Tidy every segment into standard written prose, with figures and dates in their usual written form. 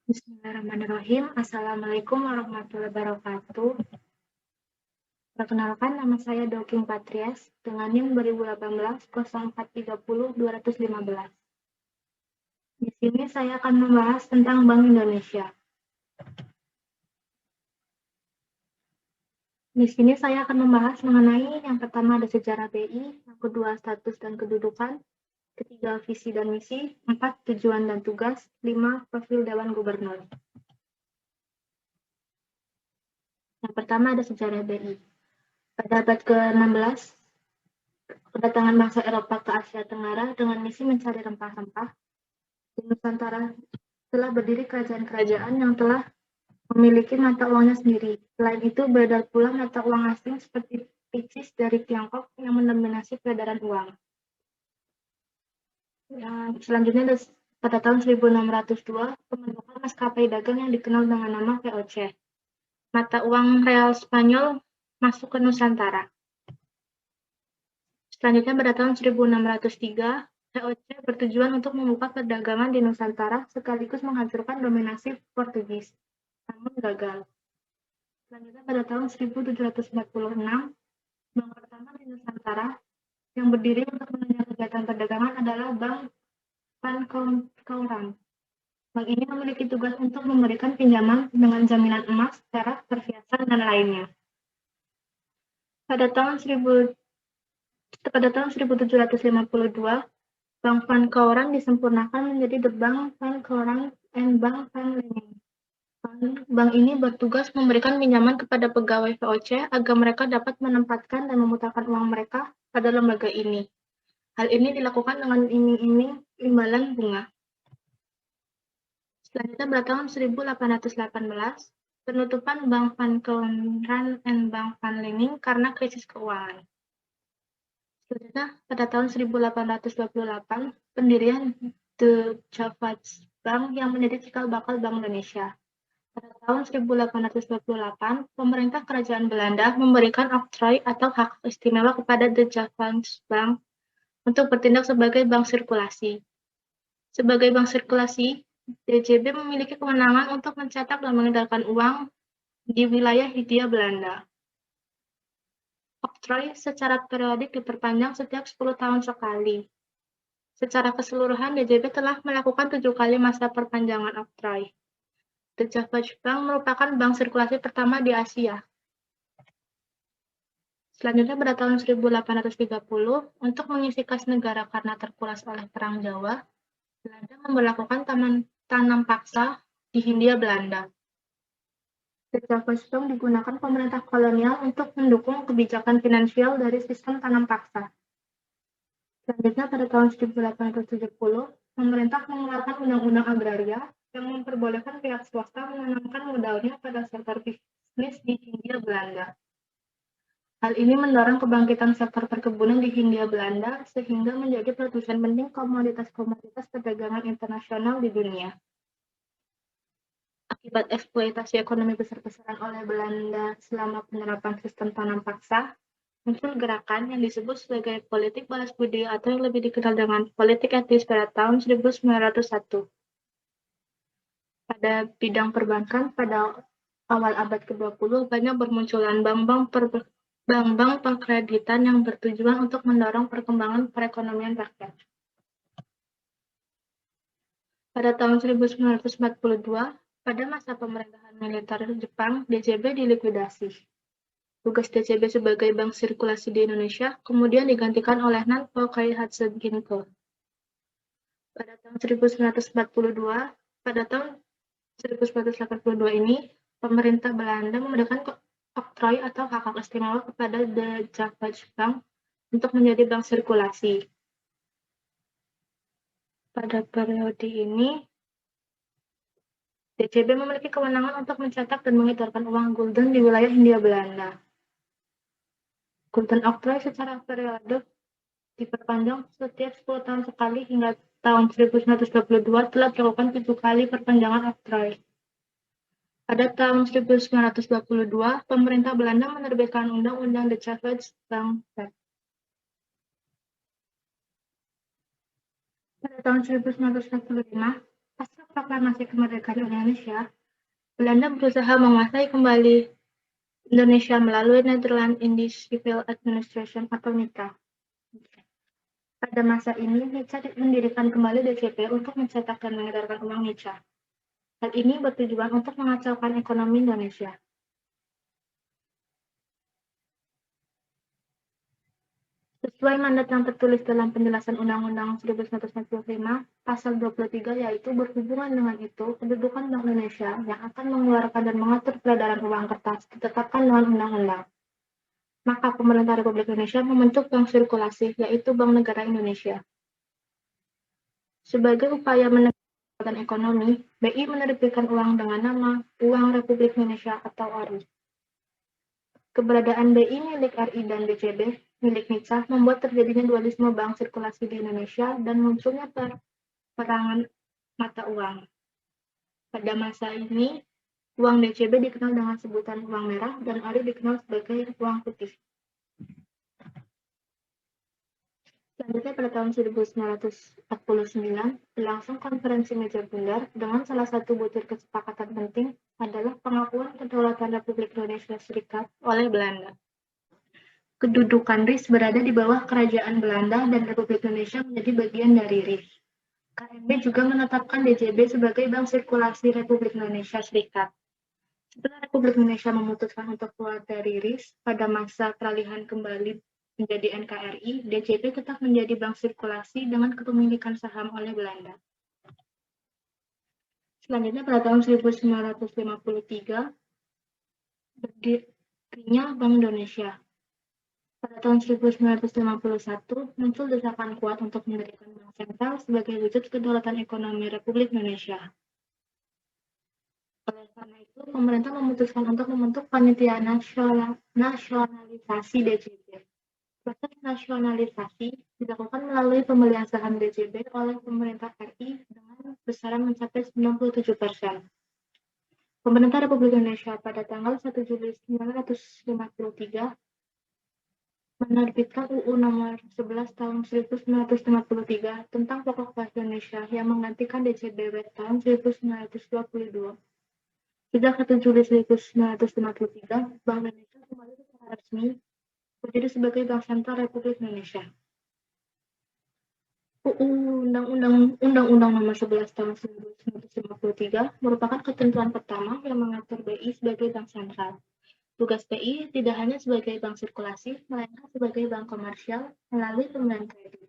Bismillahirrahmanirrahim. Assalamualaikum warahmatullahi wabarakatuh. Perkenalkan, nama saya Doking Patrias dengan NIM 2018 0430 215. Di sini saya akan membahas tentang Bank Indonesia. Di sini saya akan membahas mengenai yang pertama ada sejarah BI, yang kedua status dan kedudukan, ketiga visi dan misi, 4 tujuan dan tugas, 5 profil Dewan Gubernur. Yang pertama ada sejarah BI. Pada abad ke-16, kedatangan bangsa Eropa ke Asia Tenggara dengan misi mencari rempah-rempah, di Nusantara telah berdiri kerajaan-kerajaan yang telah memiliki mata uangnya sendiri. Selain itu, beredar pula mata uang asing seperti picis dari Tiongkok yang mendominasi peredaran uang. Selanjutnya, pada tahun 1602, pembentukan maskapai dagang yang dikenal dengan nama VOC. Mata uang real Spanyol masuk ke Nusantara. Selanjutnya, pada tahun 1603, VOC bertujuan untuk membuka perdagangan di Nusantara sekaligus menghancurkan dominasi Portugis, namun gagal. Selanjutnya, pada tahun 1746, bank pertama di Nusantara yang berdiri untuk menunjang kegiatan perdagangan adalah Bank Pankauran. Bank ini memiliki tugas untuk memberikan pinjaman dengan jaminan emas, perak, perhiasan, dan lainnya. Pada tahun 1752, Bank Pankauran disempurnakan menjadi The Bank Pankauran and Bank Panlening. Bank ini bertugas memberikan pinjaman kepada pegawai VOC agar mereka dapat menempatkan dan memutarkan uang mereka pada lembaga ini. Hal ini dilakukan dengan iming-iming imbalan bunga. Selanjutnya, pada tahun 1818, penutupan Bank Pankauran and Bank Panlening karena krisis keuangan. Selanjutnya, pada tahun 1828, pendirian The Java's Bank yang menjadi cikal bakal Bank Indonesia. Pada tahun 1828, pemerintah kerajaan Belanda memberikan oktroy atau hak istimewa kepada The Java's Bank untuk bertindak sebagai bank sirkulasi. Sebagai bank sirkulasi, DJB memiliki kewenangan untuk mencetak dan mengedarkan uang di wilayah Hindia Belanda. Oktroy secara periodik diperpanjang setiap 10 tahun sekali. Secara keseluruhan, DJB telah melakukan 7 kali masa perpanjangan oktroy. The Java's Bank merupakan bank sirkulasi pertama di Asia. Selanjutnya, pada tahun 1830, untuk mengisi kas negara karena terkuras oleh Perang Jawa, Belanda memberlakukan tanam paksa di Hindia Belanda. The Java's Bank digunakan pemerintah kolonial untuk mendukung kebijakan finansial dari sistem tanam paksa. Selanjutnya, pada tahun 1870, pemerintah mengeluarkan Undang-Undang Agraria yang memperbolehkan pihak swasta menanamkan modalnya pada sektor bisnis di Hindia Belanda. Hal ini mendorong kebangkitan sektor perkebunan di Hindia Belanda sehingga menjadi produsen penting komoditas-komoditas perdagangan internasional di dunia. Akibat eksploitasi ekonomi besar-besaran oleh Belanda selama penerapan sistem tanam paksa, muncul gerakan yang disebut sebagai politik balas budi atau yang lebih dikenal dengan politik etis pada tahun 1901. Pada bidang perbankan, pada awal abad ke-20, banyak bermunculan bank-bank pengkreditan yang bertujuan untuk mendorong perkembangan perekonomian rakyat. Pada tahun 1942, pada masa pemerintahan militer Jepang, DJB dilikuidasi. Tugas DJB sebagai bank sirkulasi di Indonesia kemudian digantikan oleh Nanpo Kaihatsu Ginko. Pada tahun 1982 ini, pemerintah Belanda memberikan oktroy atau hak istimewa kepada The Java's Bank untuk menjadi bank sirkulasi. Pada periode ini, DJB memiliki kewenangan untuk mencetak dan mengedarkan uang gulden di wilayah Hindia Belanda. Gulden oktroy secara periodik diperpanjang setiap 10 tahun sekali hingga tahun 1922 telah dilakukan 7 kali perpanjangan oktroy. Pada tahun 1922, pemerintah Belanda menerbitkan Undang-Undang The Java's Bank Act. Pada tahun 1945, pasca proklamasi kemerdekaan Indonesia, Belanda berusaha menguasai kembali Indonesia melalui Netherlands Indies Civil Administration atau NICA. Pada masa ini, NICA mendirikan kembali DCP untuk mencetak dan mengedarkan uang NICA. Hal ini bertujuan untuk mengacaukan ekonomi Indonesia. Sesuai mandat yang tertulis dalam penjelasan Undang-Undang 1945, Pasal 23, yaitu berhubungan dengan itu, kedudukan Bank Indonesia yang akan mengeluarkan dan mengatur peredaran uang kertas ditetapkan dengan undang-undang. Maka pemerintah Republik Indonesia membentuk Bank Sirkulasi, yaitu Bank Negara Indonesia. Sebagai upaya menegakkan ekonomi, BI menerbitkan uang dengan nama Uang Republik Indonesia atau ORI. Keberadaan BI milik RI dan BCB milik NICA membuat terjadinya dualisme bank sirkulasi di Indonesia dan munculnya perangan mata uang. Pada masa ini, uang DCB dikenal dengan sebutan uang merah dan ORI dikenal sebagai uang putih. Selanjutnya pada tahun 1949, berlangsung konferensi meja bundar dengan salah satu butir kesepakatan penting adalah pengakuan kedaulatan Republik Indonesia Serikat oleh Belanda. Kedudukan RIS berada di bawah Kerajaan Belanda dan Republik Indonesia menjadi bagian dari RIS. KMB juga menetapkan DJB sebagai Bank Sirkulasi Republik Indonesia Serikat. Setelah Republik Indonesia memutuskan untuk keluar dari RIS pada masa peralihan kembali menjadi NKRI, DJB tetap menjadi bank sirkulasi dengan kepemilikan saham oleh Belanda. Selanjutnya pada tahun 1953, berdirinya Bank Indonesia. Pada tahun 1951, muncul desakan kuat untuk mendirikan bank sentral sebagai wujud kedaulatan ekonomi Republik Indonesia. Oleh karena itu, pemerintah memutuskan untuk membentuk Panitia Nasionalisasi DJB. Proses nasionalisasi dilakukan melalui pembelian saham DJB oleh pemerintah RI dengan besaran mencapai 97%. Pemerintah Republik Indonesia pada tanggal 1 Juli 1953 menerbitkan UU Nomor 11 Tahun 1953 tentang Pokok Bahasa Indonesia yang menggantikan DJB tahun 1922. Sejak 1 Juli 1953, Bank Indonesia kembali secara resmi berdiri sebagai Bank Sentral Republik Indonesia. Undang-Undang Nomor 11 Tahun 1953 merupakan ketentuan pertama yang mengatur BI sebagai bank sentral. Tugas BI tidak hanya sebagai bank sirkulasi, melainkan sebagai bank komersial melalui pemberian kredit.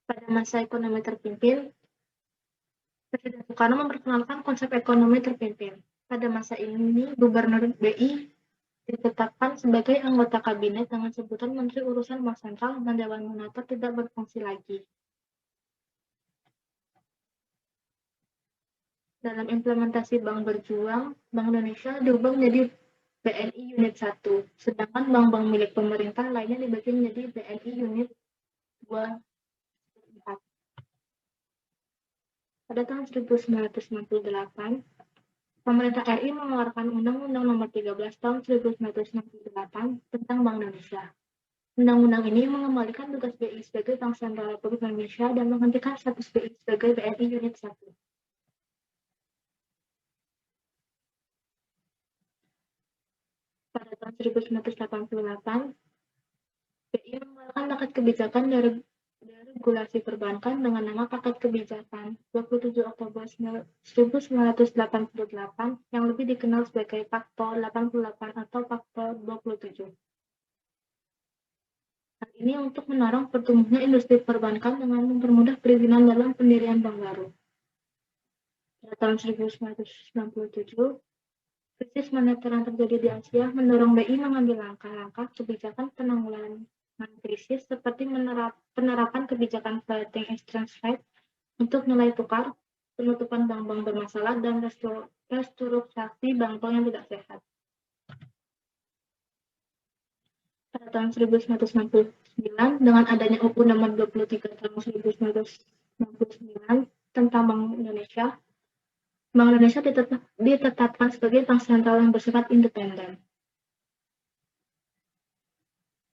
Pada masa ekonomi terpimpin, Presiden Soekarno memperkenalkan konsep ekonomi terpimpin. Pada masa ini, Gubernur BI ditetapkan sebagai anggota kabinet dengan sebutan Menteri Urusan Bank Sentral dan Dewan Moneter tidak berfungsi lagi. Dalam implementasi Bank Berjuang, Bank Indonesia diubah menjadi BNI Unit 1, sedangkan bank-bank milik pemerintah lainnya dibagi menjadi BNI Unit 2, 4. Pada tahun 1968, pemerintah RI mengeluarkan Undang-Undang Nomor 13 Tahun 1968 tentang Bank Indonesia. Undang-undang ini mengembalikan tugas BI sebagai Bank Sentral Republik Indonesia dan menghentikan status BI sebagai BNI Unit 1. Pada tahun 1988, BI mengeluarkan paket kebijakan dari regulasi perbankan dengan nama Paket Kebijakan 27 Oktober 1988 yang lebih dikenal sebagai Faktor 88 atau Faktor 27. Hal ini untuk mendorong pertumbuhan industri perbankan dengan mempermudah perizinan dalam pendirian bank baru. Pada tahun 1997, krisis moneter yang terjadi di Asia mendorong BI mengambil langkah-langkah kebijakan penanggulangan krisis seperti penerapan kebijakan floating exchange rate untuk nilai tukar, penutupan bank-bank bermasalah, dan restrukturisasi bank-bank yang tidak sehat. Pada tahun 1969, dengan adanya UU Nomor 23 Tahun 1969 tentang Bank Indonesia ditetapkan sebagai bank sentral yang bersifat independen.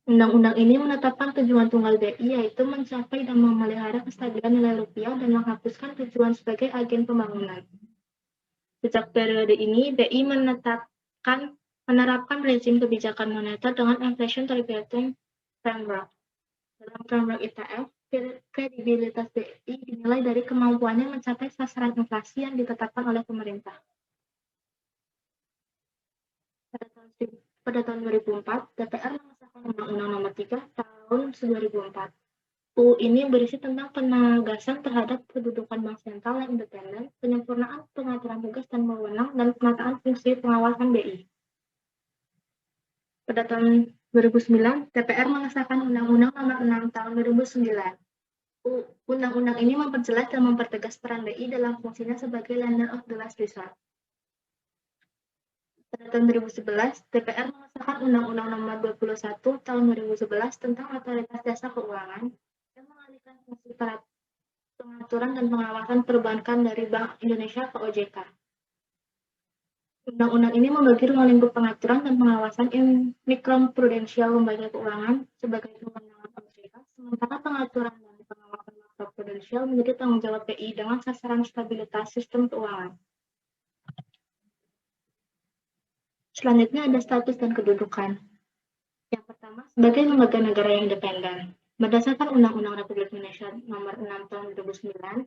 Undang-undang ini menetapkan tujuan tunggal BI, yaitu mencapai dan memelihara kestabilan nilai rupiah dan menghapuskan tujuan sebagai agen pembangunan. Sejak periode ini, BI menerapkan rezim kebijakan moneter dengan inflation targeting framework. Dalam framework ITF, kredibilitas BI dinilai dari kemampuannya mencapai sasaran inflasi yang ditetapkan oleh pemerintah. Pada tahun 2004, DPR mengesahkan Undang-Undang Nomor 3 tahun 2004. UU ini berisi tentang penegasan terhadap kedudukan bank sentral yang independen, penyempurnaan pengaturan tugas dan wewenang, dan penataan fungsi pengawasan BI. Pada tahun 2009, DPR mengesahkan Undang-Undang Nomor 6 tahun 2009. Undang-undang ini memperjelas dan mempertegas peran BI dalam fungsinya sebagai lender of the last resort. Pada tahun 2011, DPR mengesahkan Undang-Undang Nomor 21 tahun 2011 tentang Otoritas Jasa Keuangan yang mengalihkan fungsi pengaturan dan pengawasan perbankan dari Bank Indonesia ke OJK. Undang-undang ini membagi ruang lingkup pengaturan dan pengawasan mikroprudensial lembaga keuangan sebagai kewenangan OJK, sementara pengaturan dan pengawasan makroprudensial menjadi tanggung jawab BI dengan sasaran stabilitas sistem keuangan. Selanjutnya ada status dan kedudukan. Yang pertama, sebagai lembaga negara yang independen. Berdasarkan Undang-Undang Republik Indonesia Nomor 6 Tahun 2009,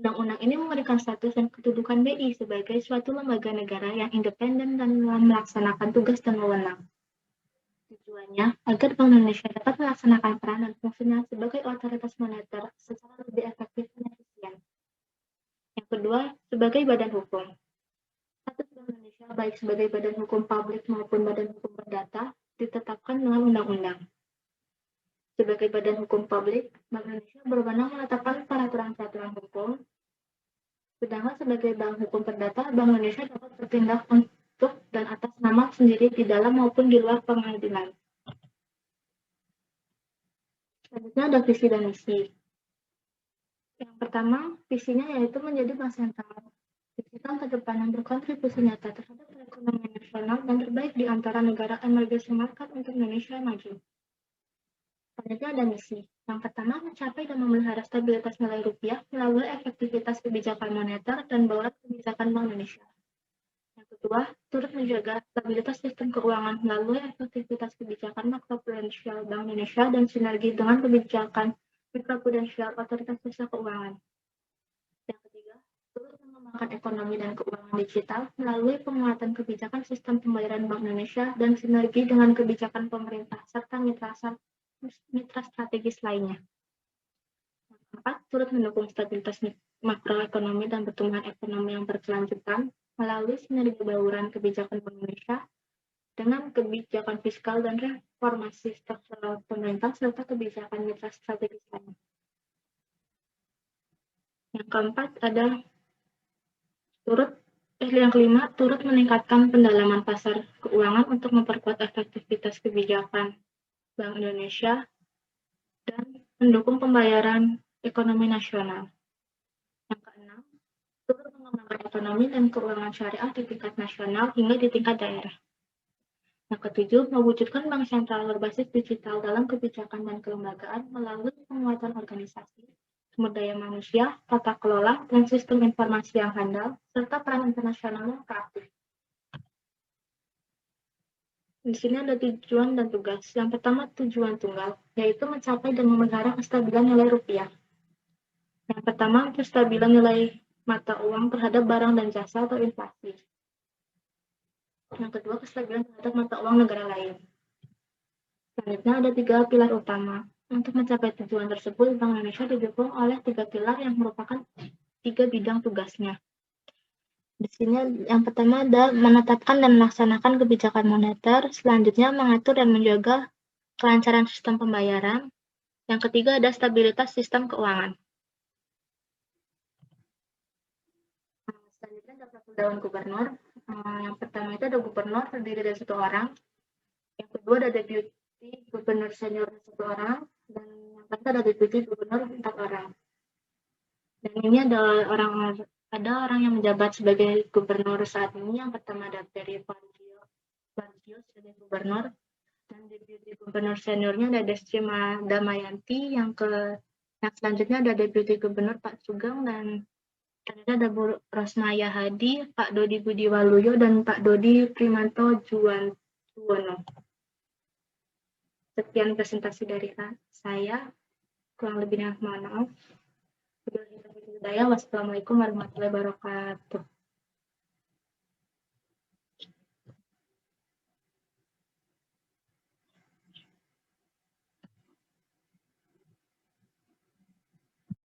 Undang-undang ini memberikan status dan kedudukan BI sebagai suatu lembaga negara yang independen dan melaksanakan tugas dan wewenang. Tujuannya agar Bank Indonesia dapat melaksanakan peran dan fungsinya sebagai otoritas moneter secara lebih efektif dan efisien. Yang kedua, sebagai badan hukum. Status Bank Indonesia baik sebagai badan hukum publik maupun badan hukum perdata ditetapkan dengan undang-undang. Sebagai badan hukum publik, Bank Indonesia berwenang menetapkan peraturan-peraturan hukum. Sedangkan sebagai bank hukum perdata, Bank Indonesia dapat bertindak untuk dan atas nama sendiri di dalam maupun di luar pengadilan. Selanjutnya ada visi dan misi. Yang pertama, visinya yaitu menjadi bank sentral. Visikan ke depan yang berkontribusi nyata terhadap perekonomian nasional dan terbaik di antara negara emerging market untuk Indonesia maju. Selanjutnya ada misi. Yang pertama, mencapai dan memelihara stabilitas nilai rupiah melalui efektivitas kebijakan moneter dan bauran kebijakan Bank Indonesia. Yang kedua, turut menjaga stabilitas sistem keuangan melalui efektivitas kebijakan makroprudensial Bank Indonesia dan sinergi dengan kebijakan mikroprudensial Otoritas Jasa Keuangan. Yang ketiga, turut mengembangkan ekonomi dan keuangan digital melalui penguatan kebijakan sistem pembayaran Bank Indonesia dan sinergi dengan kebijakan pemerintah serta mitra strategis lainnya. Yang keempat, turut mendukung stabilitas makroekonomi dan pertumbuhan ekonomi yang berkelanjutan melalui sinergi bauran kebijakan Bank Indonesia dengan kebijakan fiskal dan reformasi struktural pemerintah serta kebijakan mitra strategis lainnya. Yang keempat ada yang kelima, turut meningkatkan pendalaman pasar keuangan untuk memperkuat efektivitas kebijakan Bank Indonesia dan mendukung pembayaran ekonomi nasional. Yang keenam, turut mengembangkan ekonomi dan keuangan syariah di tingkat nasional hingga di tingkat daerah. Yang ketujuh, mewujudkan bank sentral berbasis digital dalam kebijakan dan kelembagaan melalui penguatan organisasi, sumber daya manusia, tata kelola, dan sistem informasi yang handal, serta peran internasional yang proaktif. Di sini ada tujuan dan tugas. Yang pertama, tujuan tunggal, yaitu mencapai dan memelihara kestabilan nilai rupiah. Yang pertama, kestabilan nilai mata uang terhadap barang dan jasa atau inflasi. Yang kedua, kestabilan terhadap mata uang negara lain. Selanjutnya ada 3 pilar utama. Untuk mencapai tujuan tersebut, Bank Indonesia didukung oleh 3 pilar yang merupakan 3 bidang tugasnya. Di sini yang pertama ada menetapkan dan melaksanakan kebijakan moneter, selanjutnya mengatur dan menjaga kelancaran sistem pembayaran, yang ketiga ada stabilitas sistem keuangan. Selanjutnya ada dewan gubernur. Yang pertama itu ada gubernur terdiri dari 1 orang, yang kedua ada deputi gubernur senior 1 orang, dan yang ketiga ada deputi gubernur 4 orang. Dan ini ada orang yang menjabat sebagai gubernur saat ini. Yang pertama ada Peri Warjio sebagai gubernur, Dan Deputi Gubernur seniornya ada Destrima Damayanti, yang selanjutnya ada Deputi Gubernur Pak Sugeng, dan selanjutnya ada Bu Rosmaya Hadi, Pak Dodi Budiwaluyo, dan Pak Dodi Primanto Juwono. Sekian presentasi dari saya, kurang lebihnya mohon maaf. Wassalamualaikum warahmatullahi wabarakatuh.